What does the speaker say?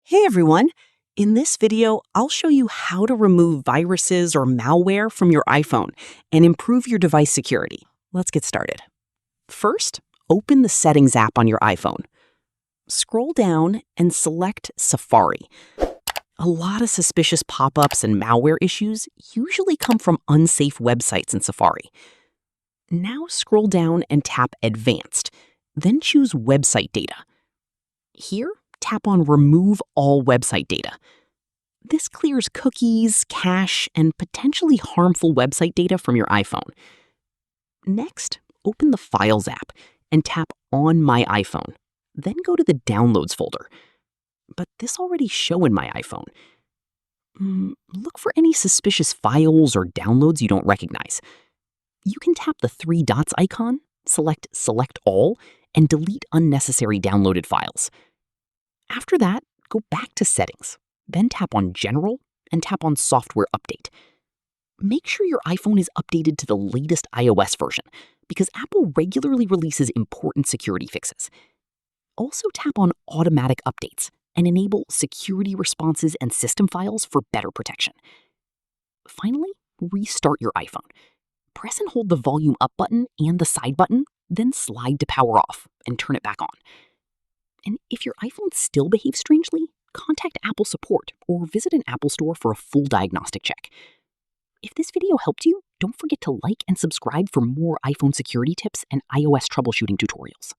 Hey everyone! In this video, I'll show you how to remove viruses or malware from your iPhone and improve your device security. Let's get started. First, open the Settings app on your iPhone. Scroll down and select Safari. A lot of suspicious pop-ups and malware issues usually come from unsafe websites in Safari. Now scroll down and tap Advanced, then choose Website Data. Here, tap on Remove All Website Data. This clears cookies, cache, and potentially harmful website data from your iPhone. Next, open the Files app and tap On My iPhone. Then go to the Downloads folder. But this already shows in my iPhone. Look for any suspicious files or downloads you don't recognize. You can tap the three dots icon, select Select All, and delete unnecessary downloaded files. After that, go back to Settings, then tap on General and tap on Software Update. Make sure your iPhone is updated to the latest iOS version because Apple regularly releases important security fixes. Also tap on Automatic Updates and enable security responses and system files for better protection. Finally, restart your iPhone. Press and hold the volume up button and the side button, then slide to power off and turn it back on. And if your iPhone still behaves strangely, contact Apple support or visit an Apple store for a full diagnostic check. If this video helped you, don't forget to like and subscribe for more iPhone security tips and iOS troubleshooting tutorials.